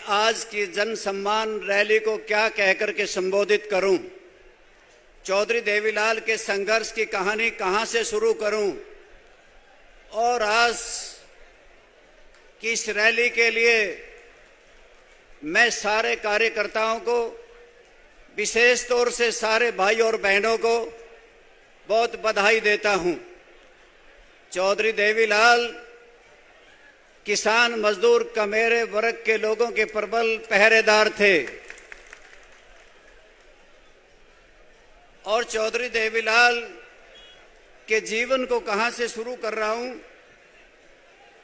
आज की जन सम्मान रैली को क्या कहकर के संबोधित करूं। चौधरी देवीलाल के संघर्ष की कहानी कहां से शुरू करूं और आज की इस रैली के लिए मैं सारे कार्यकर्ताओं को, विशेष तौर से सारे भाई और बहनों को बहुत बधाई देता हूं। चौधरी देवीलाल किसान, मजदूर, कमेरे वर्ग के लोगों के प्रबल पहरेदार थे और चौधरी देवीलाल के जीवन को कहां से शुरू कर रहा हूं।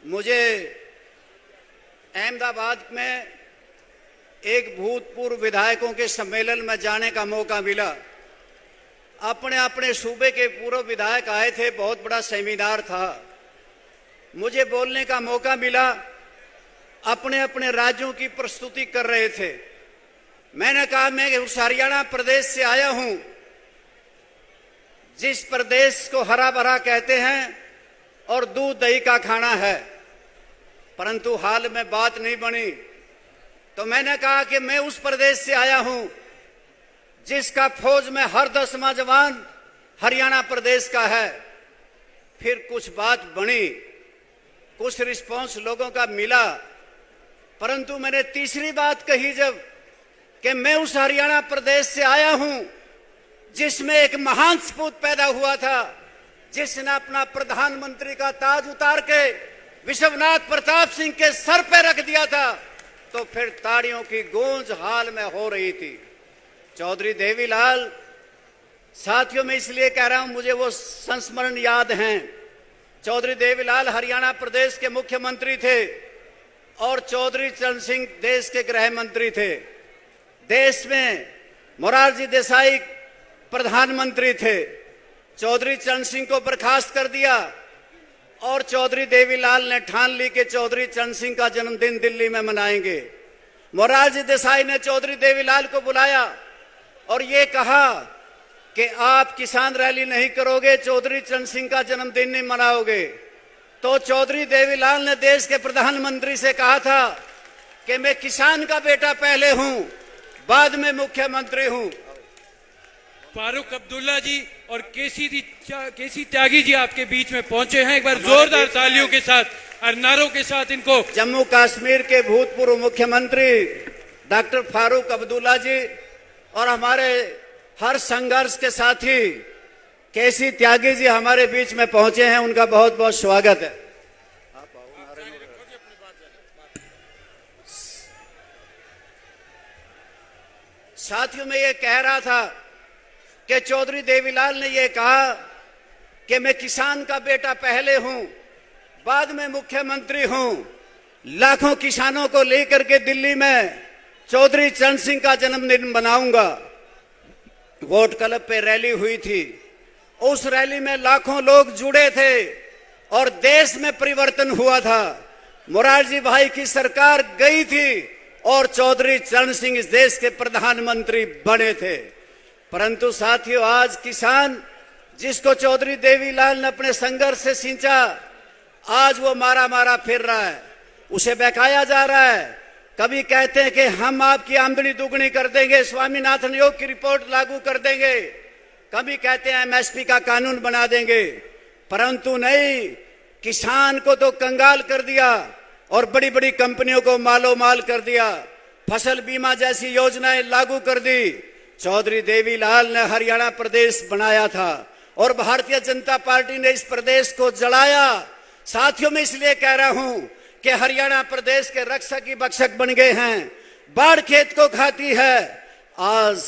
मुझे अहमदाबाद में एक भूतपूर्व विधायकों के सम्मेलन में जाने का मौका मिला। अपने अपने सूबे के पूर्व विधायक आए थे, बहुत बड़ा सेमिनार था। मुझे बोलने का मौका मिला, अपने अपने राज्यों की प्रस्तुति कर रहे थे। मैंने कहा मैं उस हरियाणा प्रदेश से आया हूं जिस प्रदेश को हरा भरा कहते हैं और दूध दही का खाना है, परंतु हाल में बात नहीं बनी। तो मैंने कहा कि मैं उस प्रदेश से आया हूं जिसका फौज में हर 10वां जवान हरियाणा प्रदेश का है। फिर कुछ बात बनी, कुछ रिस्पांस लोगों का मिला, परंतु मैंने तीसरी बात कही जब कि मैं उस हरियाणा प्रदेश से आया हूं जिसमें एक महान सपूत पैदा हुआ था, जिसने अपना प्रधानमंत्री का ताज उतार के विश्वनाथ प्रताप सिंह के सर पे रख दिया था, तो फिर ताड़ियों की गूंज हाल में हो रही थी। चौधरी देवीलाल साथियों, में इसलिए कह रहा हूं, मुझे वो संस्मरण याद हैं। चौधरी देवीलाल हरियाणा प्रदेश के मुख्यमंत्री थे और चौधरी चरण सिंह देश के गृह मंत्री थे। देश में मोरारजी देसाई प्रधानमंत्री थे। चौधरी चरण सिंह को बर्खास्त कर दिया और चौधरी देवीलाल ने ठान ली कि चौधरी चरण सिंह का जन्मदिन दिल्ली में मनाएंगे। मोरारजी देसाई ने चौधरी देवीलाल को बुलाया और ये कहा कि आप किसान रैली नहीं करोगे, चौधरी चरण सिंह का जन्मदिन नहीं मनाओगे। तो चौधरी देवीलाल ने देश के प्रधानमंत्री से कहा था कि मैं किसान का बेटा पहले हूं, बाद में मुख्यमंत्री हूं। फारूक अब्दुल्ला जी और केसी त्यागी जी आपके बीच में पहुंचे हैं। एक बार जोरदार तालियों के साथ और नारों के साथ इनको। जम्मू कश्मीर के भूतपूर्व मुख्यमंत्री डॉक्टर फारूक अब्दुल्ला जी और हमारे हर संघर्ष के साथी केसी त्यागी जी हमारे बीच में पहुंचे हैं, उनका बहुत बहुत स्वागत है। साथियों, में ये कह रहा था कि चौधरी देवीलाल ने ये कहा कि मैं किसान का बेटा पहले हूं, बाद में मुख्यमंत्री हूं। लाखों किसानों को लेकर के दिल्ली में चौधरी चरण सिंह का जन्मदिन मनाऊंगा। वोट क्लब पे रैली हुई थी, उस रैली में लाखों लोग जुड़े थे और देश में परिवर्तन हुआ था। मोरारजी भाई की सरकार गई थी और चौधरी चरण सिंह इस देश के प्रधानमंत्री बने थे। परंतु साथियों, आज किसान जिसको चौधरी देवीलाल ने अपने संघर्ष से सींचा, आज वो मारा मारा फिर रहा है, उसे बहकाया जा रहा है। कभी कहते हैं कि हम आपकी आमदनी दुगनी कर देंगे, स्वामीनाथन आयोग की रिपोर्ट लागू कर देंगे, कभी कहते हैं एमएसपी का कानून बना देंगे, परंतु नहीं, किसान को तो कंगाल कर दिया और बड़ी बड़ी कंपनियों को मालो माल कर दिया। फसल बीमा जैसी योजनाएं लागू कर दी। चौधरी देवीलाल ने हरियाणा प्रदेश बनाया था और भारतीय जनता पार्टी ने इस प्रदेश को जलाया। साथियों, में इसलिए कह रहा हूं कि हरियाणा प्रदेश के रक्षक ही भक्षक बन गए हैं। बाढ़ खेत को खाती है। आज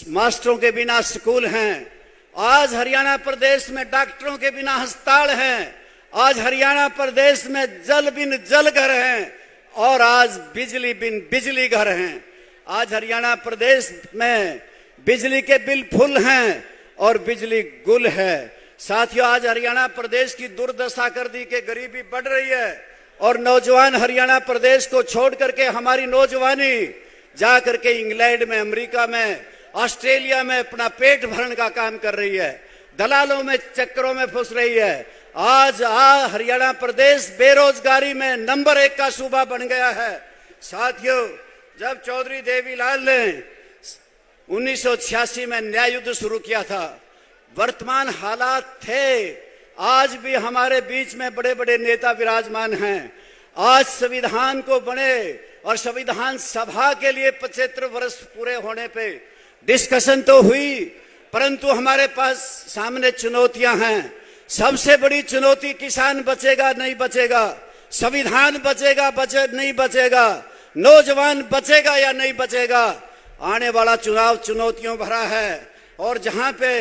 मास्टरों के बिना स्कूल हैं, आज हरियाणा प्रदेश में डॉक्टरों के बिना अस्पताल हैं, आज हरियाणा प्रदेश में जल बिन जल घर हैं और आज बिजली बिन बिजली घर हैं। आज हरियाणा प्रदेश में बिजली के बिल फुल हैं और बिजली गुल है। साथियों, आज हरियाणा प्रदेश की दुर्दशा कर दी कि गरीबी बढ़ रही है और नौजवान हरियाणा प्रदेश को छोड़ करके हमारी नौजवानी जा करके इंग्लैंड में, अमेरिका में, ऑस्ट्रेलिया में अपना पेट भरने का काम कर रही है, दलालों में चक्करों में फंस रही है। आज हरियाणा प्रदेश बेरोजगारी में नंबर 1 का सूबा बन गया है। साथियों, जब चौधरी देवीलाल ने 1986 में न्याय युद्ध शुरू किया था, वर्तमान हालात थे, आज भी हमारे बीच में बड़े बड़े नेता विराजमान हैं। आज संविधान को बने और संविधान सभा के लिए 75 वर्ष पूरे होने पे डिस्कशन तो हुई, परंतु हमारे पास सामने चुनौतियां हैं। सबसे बड़ी चुनौती किसान बचेगा नहीं बचेगा, संविधान बचेगा नहीं बचेगा, नौजवान बचेगा या नहीं बचेगा। आने वाला चुनाव चुनौतियों भरा है और जहां पे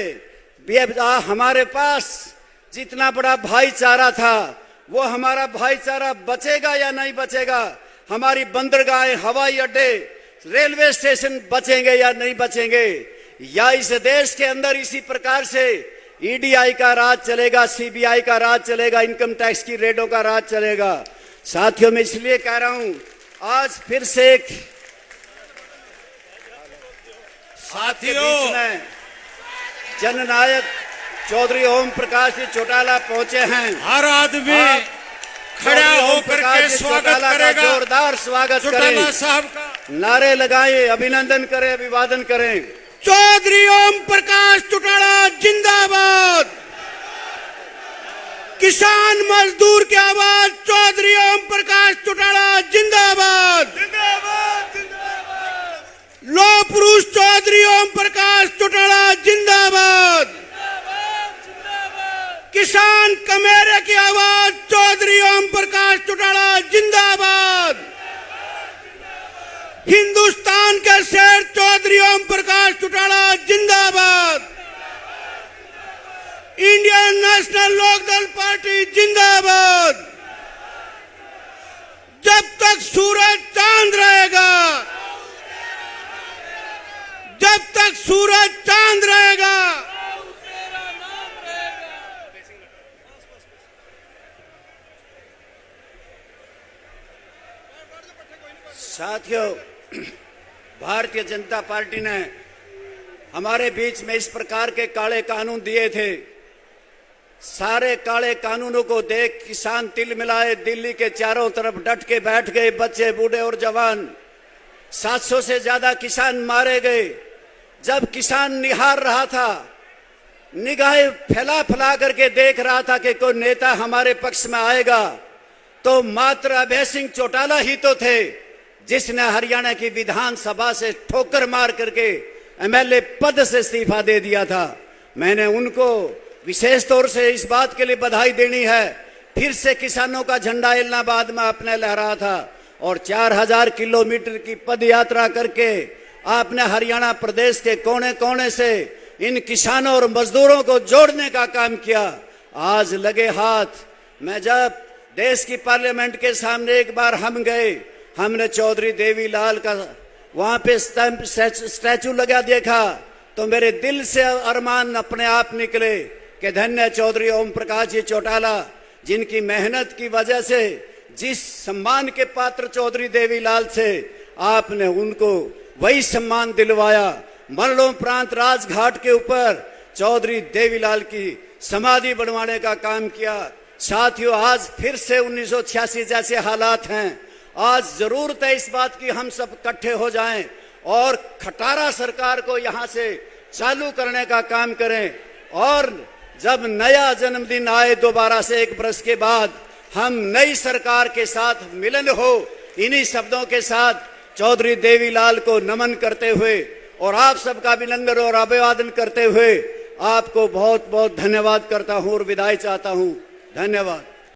हमारे पास जितना बड़ा भाईचारा था, वो हमारा भाईचारा बचेगा या नहीं बचेगा। हमारी बंदरगाहें, हवाई अड्डे, रेलवे स्टेशन बचेंगे या नहीं बचेंगे, या इस देश के अंदर इसी प्रकार से ईडीआई का राज चलेगा, सीबीआई का राज चलेगा, इनकम टैक्स की रेडों का राज चलेगा। साथियों, मैं इसलिए कह रहा हूं, आज फिर से एक साथियों जननायक चौधरी ओम प्रकाश जी चौटाला पहुंचे हैं। हर आदमी खड़ा होकर के स्वागत करेगा, जोरदार स्वागत चौटाला साहब का। नारे लगाएं, अभिनंदन करें, अभिवादन करें। चौधरी ओम प्रकाश चौटाला जिंदाबाद। किसान मजदूर की आवाज चौधरी ओम प्रकाश चौटाला जिंदाबाद। लौह पुरुष चौधरी ओम प्रकाश चौटाला जिंदाबाद। किसान कमेरे की आवाज चौधरी ओम प्रकाश चौटाला जिंदाबाद। हिंदुस्तान के शेर चौधरी ओम प्रकाश चौटाला जिंदाबाद। इंडियन नेशनल लोकदल पार्टी जिंदाबाद। जब तक सूरज चांद रहेगा, जब तक सूरज चांद रहेगा, साथियों, भारतीय जनता पार्टी ने हमारे बीच में इस प्रकार के काले कानून दिए थे। सारे काले कानूनों को देख किसान तिल मिलाए दिल्ली के चारों तरफ डट के बैठ गए, बच्चे, बूढ़े और जवान। 700 से ज्यादा किसान मारे गए। जब किसान निहार रहा था, निगाहें फैला फैला करके देख रहा था कि कोई नेता हमारे पक्ष में आएगा, तो मात्र अभय सिंह चौटाला ही तो थे जिसने हरियाणा की विधानसभा से ठोकर मार करके एमएलए पद से इस्तीफा दे दिया था। मैंने उनको विशेष तौर से इस बात के लिए बधाई देनी है। फिर से किसानों का झंडा इलाहाबाद में आपने लहराया था और 4000 किलोमीटर की पद यात्रा करके आपने हरियाणा प्रदेश के कोने कोने से इन किसानों और मजदूरों को जोड़ने का काम किया। आज लगे हाथ, मैं जब देश की पार्लियामेंट के सामने एक बार हम गए, हमने चौधरी देवीलाल का वहां पे स्टैचू लगा देखा, तो मेरे दिल से अरमान अपने आप निकले कि धन्य चौधरी ओम प्रकाश जी चौटाला, जिनकी मेहनत की वजह से जिस सम्मान के पात्र चौधरी देवीलाल से आपने उनको वही सम्मान दिलवाया। मरणोपरांत राजघाट के ऊपर चौधरी देवीलाल की समाधि बनवाने का काम किया। साथियों, आज फिर से 1986 जैसे हालात हैं। आज जरूरत है इस बात की हम सब इकट्ठे हो जाएं और खटारा सरकार को यहां से चालू करने का काम करें। और जब नया जन्मदिन आए दोबारा से 1 बरस के बाद, हम नई सरकार के साथ मिलन हो, इन्हीं शब्दों के साथ चौधरी देवीलाल को नमन करते हुए और आप सबका अभिनंदन और अभिवादन करते हुए आपको बहुत बहुत धन्यवाद करता हूं और विदाई चाहता हूं। धन्यवाद।